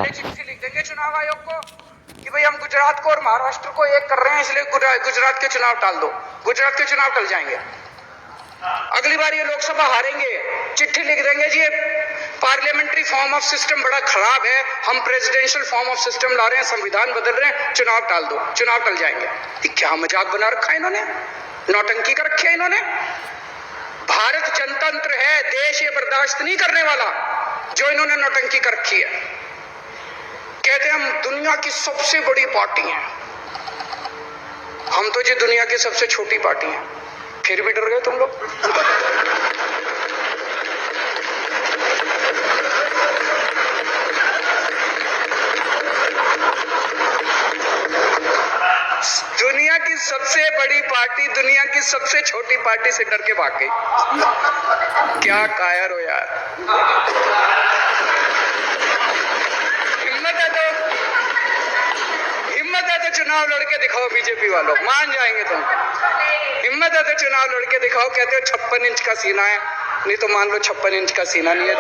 चिट्ठी लिख देंगे चुनाव आयोग को कि भाई हम गुजरात को और महाराष्ट्र को एक कर रहे हैं, इसलिए गुजरात के चुनाव टाल दो, गुजरात के चुनाव टल जाएंगे। अगली बार ये लोकसभा हारेंगे, चिट्ठी लिख देंगे जी पार्लियामेंट्री फॉर्म ऑफ सिस्टम बड़ा खराब है, हम प्रेसिडेंशियल फॉर्म ऑफ सिस्टम ला रहे हैं, संविधान बदल रहे हैं, चुनाव टाल दो, चुनाव टल जाएंगे। ये क्या मजाक बना रखा है इन्होंने, नौटंकी कर रखी है इन्होंने। भारत जनतंत्र है, देश ये बर्दाश्त नहीं करने वाला जो इन्होंने नौटंकी कर रखी है। कहते हैं हम दुनिया की सबसे बड़ी पार्टी हैं, हम तो जी दुनिया की सबसे छोटी पार्टी हैं, फिर भी डर गए तुम लोग। दुनिया की सबसे बड़ी पार्टी दुनिया की सबसे छोटी पार्टी से डर के भाग गई। क्या कायर हो यार, हिम्मत है तो चुनाव लड़के दिखाओ, बीजेपी वालों मान जाएंगे तुम। हिम्मत है तो चुनाव लड़के दिखाओ। कहते हो 56 इंच का सीना है, नहीं तो मान लो 56 इंच का सीना नहीं है,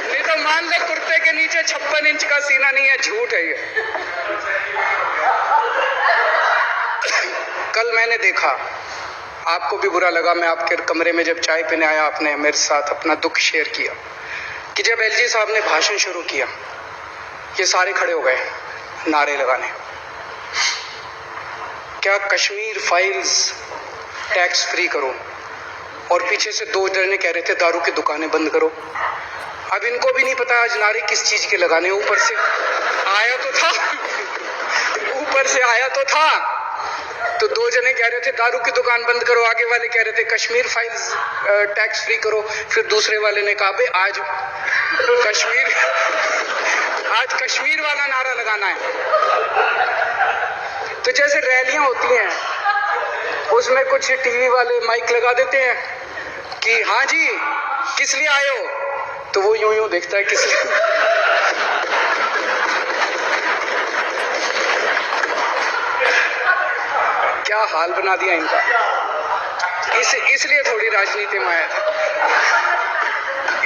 नहीं तो मान लो कुर्ते के नीचे 56 इंच का सीना नहीं है, झूठ है ये। कल मैंने देखा, आपको भी बुरा लगा, मैं आपके कमरे में जब चाय पीने आया आपने मेरे साथ अपना दुख शेयर किया कि जब एलजी साहब ने भाषण शुरू किया ये सारे खड़े हो गए नारे लगाने। क्या कश्मीर फाइल्स टैक्स फ्री करो, और पीछे से 2 जने कह रहे थे दारू की दुकानें बंद करो। अब इनको भी नहीं पता आज नारे किस चीज के लगाने, ऊपर से आया तो था, ऊपर से आया तो था। तो 2 जने कह रहे थे दारू की दुकान बंद करो, आगे वाले कह रहे थे कश्मीर फाइल्स टैक्स फ्री करो, फिर दूसरे वाले ने कहा भाई आज कश्मीर वाला नारा लगाना है। तो जैसे रैलियां होती हैं उसमें कुछ टीवी वाले माइक लगा देते हैं कि हाँ जी किस लिए आए हो, तो वो यूं यूं देखता है किस लिए। क्या हाल बना दिया इनका। इसलिए थोड़ी राजनीति में आए थे,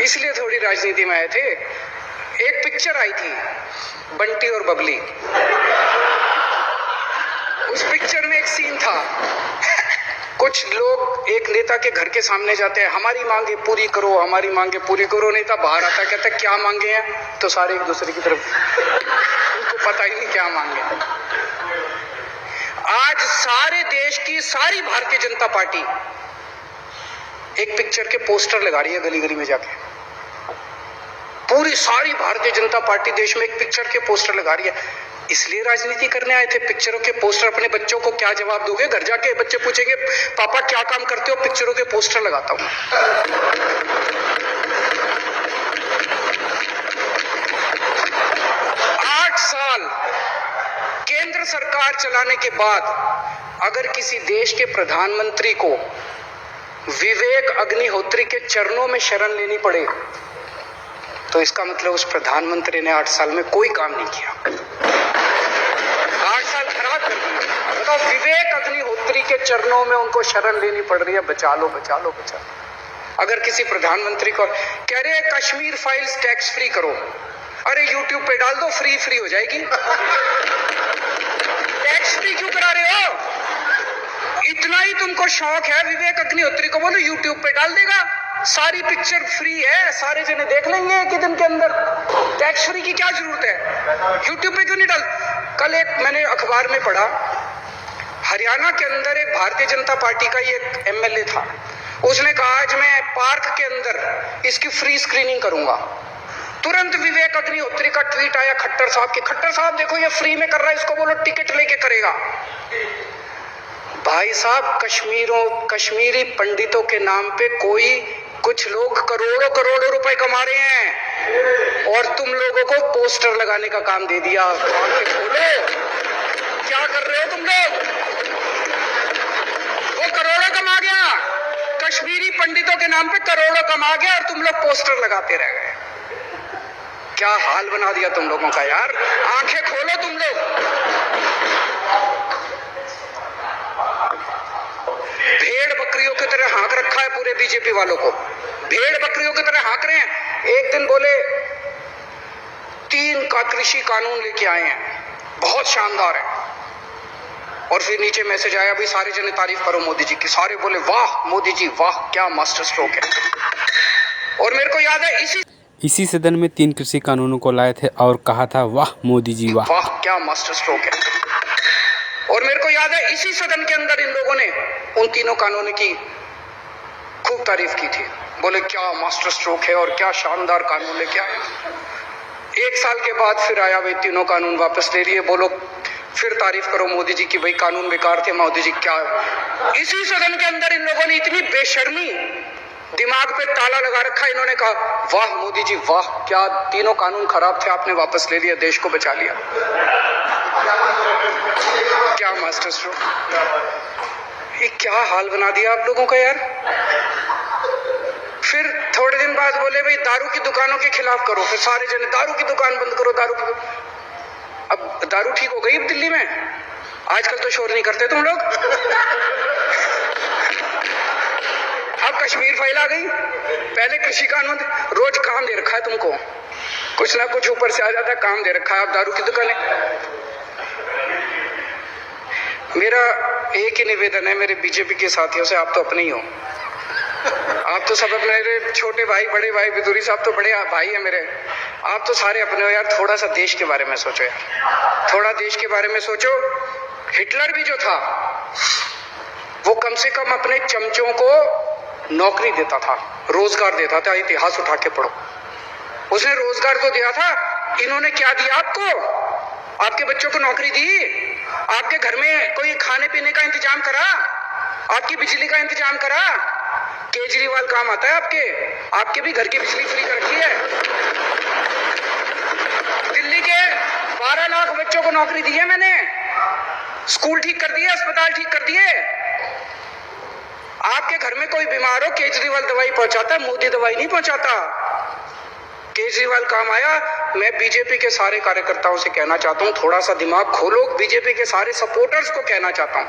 इसलिए थोड़ी राजनीति में आए थे। एक पिक्चर आई थी बंटी और बबली, उस पिक्चर में एक सीन था, कुछ लोग एक नेता के घर के सामने जाते हैं, हमारी मांगे पूरी करो, हमारी मांगे पूरी करो। नेता बाहर आता है, कहता है क्या मांगे हैं, तो सारे एक दूसरे की तरफ, उनको पता ही नहीं क्या मांगे। आज सारे देश की सारी भारतीय जनता पार्टी एक पिक्चर के पोस्टर लगा रही है गली गली में जाके। पूरी सारी भारतीय जनता पार्टी देश में एक पिक्चर के पोस्टर लगा रही है। इसलिए राजनीति करने आए थे, पिक्चरों के पोस्टर। अपने बच्चों को क्या जवाब दोगे, घर जाके बच्चे पूछेंगे पापा क्या काम करते हो, पिक्चरों के पोस्टर लगाता हूं। 8 साल केंद्र सरकार चलाने के बाद अगर किसी देश के प्रधानमंत्री को विवेक अग्निहोत्री के चरणों में शरण लेनी पड़े तो इसका मतलब उस प्रधानमंत्री ने 8 साल में कोई काम नहीं किया, 8 साल खराब कर दिए। बताओ, विवेक अग्निहोत्री के चरणों में उनको शरण लेनी पड़ रही है, बचा लो बचा लो बचा लो। अगर किसी प्रधानमंत्री को कह रहे हैं कश्मीर फाइल्स टैक्स फ्री करो, अरे यूट्यूब पे डाल दो, फ्री हो जाएगी। टैक्स फ्री क्यों करा रहे हो? इतना ही तुमको शौक है, विवेक अग्निहोत्री को बोलो यूट्यूब पे डाल देगा, सारी पिक्चर फ्री है, सारे जने देख लेंगे एक ही दिन के अंदर। टैक्स फ्री की क्या जरूरत है, यूट्यूब पे क्यों नहीं डाल? कल एक मैंने अखबार में पढ़ा, हरियाणा के अंदर एक भारतीय जनता पार्टी का एक एमएलए था, उसने कहा आज मैं पार्क के अंदर इसकी फ्री स्क्रीनिंग करूंगा। तुरंत विवेक अग्निहोत्री का ट्वीट आया खट्टर साहब के, खट्टर साहब देखो ये फ्री में कर रहा है, इसको बोलो टिकट लेके करेगा। भाई साहब, कश्मीरी पंडितों के नाम पे कुछ लोग करोड़ों रुपए कमा रहे हैं और तुम लोगों को पोस्टर लगाने का काम दे दिया। बोलो क्या कर रहे हो तुम लोग? वो करोड़ों कमा गया, कश्मीरी पंडितों के नाम पे करोड़ों कमा गया और तुम लोग पोस्टर लगाते रह गए। क्या हाल बना दिया तुम लोगों का यार, आंखें खोलो तुम लोग। भेड़ बकरियों की तरह हाँक रखा है पूरे बीजेपी वालों को, भेड़ बकरियों की तरह हाँक रहे हैं। एक दिन बोले 3 का कृषि कानून लेके आए हैं, बहुत शानदार है। और फिर नीचे मैसेज आया, भाई सारे जने तारीफ करो मोदी जी की। सारे बोले वाह मोदी जी वाह, क्या मास्टर स्ट्रोक है। और मेरे को याद है इसी सदन में 3 कृषि कानूनों को लाए थे और कहा था वाह मोदी जी वाह, वाह क्या मास्टर स्ट्रोक है। और मेरे को याद है इसी सदन के अंदर इन लोगों ने उन तीनों कानूनों की खूब तारीफ की थी, बोले क्या मास्टर स्ट्रोक है और क्या शानदार कानून लेके आए। 1 साल के बाद फिर आया, भाई तीनों कानून वापस ले लिए, बोलो फिर तारीफ करो मोदी जी की, भाई कानून बेकार थे मोदी जी। क्या इसी सदन के अंदर इन लोगों ने इतनी बेशर्मी, दिमाग पे ताला लगा रखा, इन्होंने कहा वाह मोदी जी वाह, क्या तीनों कानून खराब थे आपने वापस ले लिया, देश को बचा लिया। क्या मास्टर स्ट्रोक, ये क्या हाल बना दिया आप लोगों का यार। फिर थोड़े दिन बाद बोले भाई दारू की दुकानों के खिलाफ करो, फिर सारे जने दारू की दुकान बंद करो, दारू की। अब दारू ठीक हो गई दिल्ली में, आजकल तो शोर नहीं करते तुम लोग। अब कश्मीर फाइल आ गई, पहले कृषि कानून, रोज काम दे रखा है तुमको, कुछ ना कुछ ऊपर से आ जाता है, काम दे रखा है, अब दारू की दुकानें। मेरा एक ही निवेदन है मेरे बीजेपी के साथियों से, आप तो अपने ही हो, आप तो सब मेरे छोटे भाई बड़े भाई, बिदुरी साहब तो बड़े भाई है मेरे, आप तो सारे अपने हो यार। थोड़ा सा देश के बारे में सोचो यार, थोड़ा देश के बारे में सोचो। हिटलर भी जो था वो कम से कम अपने चमचों को नौकरी देता था, रोजगार देता था, इतिहास उठा के पढ़ो, उसने रोजगार तो दिया था। इन्होंने क्या दिया आपको, आपके बच्चों को नौकरी दी, आपके घर में कोई खाने पीने का इंतजाम करा, आपकी बिजली का इंतजाम करा। केजरीवाल काम आता है आपके, आपके भी घर की बिजली फ्री कर रखी है। दिल्ली के 12 लाख बच्चों को नौकरी दी है मैंने, स्कूल ठीक कर दिए, अस्पताल ठीक कर दिए। आपके घर में कोई बीमार हो, केजरीवाल दवाई पहुंचाता है, मोदी दवाई नहीं पहुंचाता। केजरीवाल काम आया। मैं बीजेपी के सारे कार्यकर्ताओं से कहना चाहता हूं, थोड़ा सा दिमाग खोलो। बीजेपी के सारे सपोर्टर्स को कहना चाहता हूं,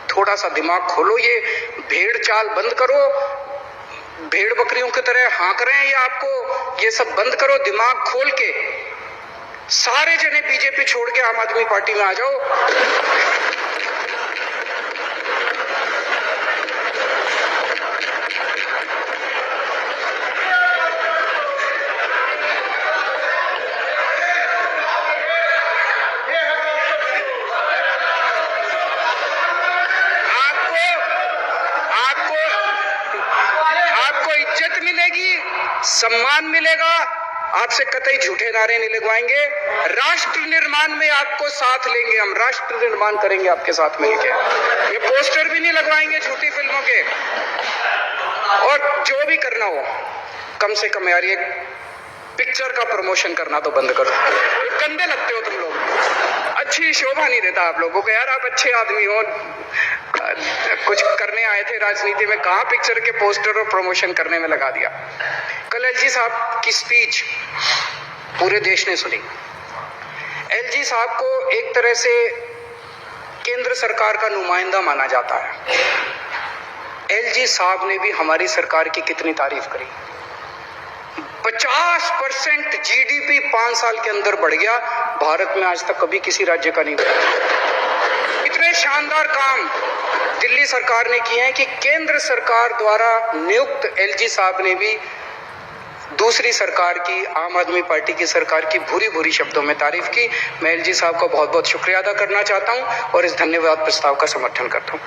थोड़ा सा दिमाग खोलो, ये भेड़ चाल बंद करो, भेड़ बकरियों की तरह हाँक रहे हैं ये आपको, ये सब बंद करो, दिमाग खोल के सारे जने बीजेपी छोड़ के आम आदमी पार्टी में आ जाओ। सम्मान मिलेगा, आपसे कतई झूठे नारे नहीं लगवाएंगे। राष्ट्र निर्माण में आपको साथ लेंगे, हम राष्ट्र निर्माण करेंगे आपके साथ मिलके। ये पोस्टर भी नहीं लगवाएंगे झूठी फिल्मों के। और जो भी करना हो, कम से कम यार ये पिक्चर का प्रमोशन करना तो बंद करो। गंदे लगते हो तुम लोग, अच्छी शोभा नहीं देता आप लोगों को यार। आप अच्छे आदमी हो, कुछ करने आए थे राजनीति में, कहां पिक्चर के पोस्टर और प्रमोशन करने में लगा दिया। कल एलजी साहब की स्पीच पूरे देश ने सुनी। एलजी साहब को एक तरह से केंद्र सरकार का नुमाइंदा माना जाता है। एलजी साहब ने भी हमारी सरकार की कितनी तारीफ करी। 50% जीडीपी 5 साल के अंदर बढ़ गया, भारत में आज तक कभी किसी राज्य का नहीं बढ़ा। इतने शानदार काम दिल्ली सरकार ने किए हैं कि केंद्र सरकार द्वारा नियुक्त एलजी साहब ने भी दूसरी सरकार की, आम आदमी पार्टी की सरकार की भूरी भूरी शब्दों में तारीफ की। मैं एलजी साहब का बहुत बहुत शुक्रिया अदा करना चाहता हूं और इस धन्यवाद प्रस्ताव का समर्थन करता हूं।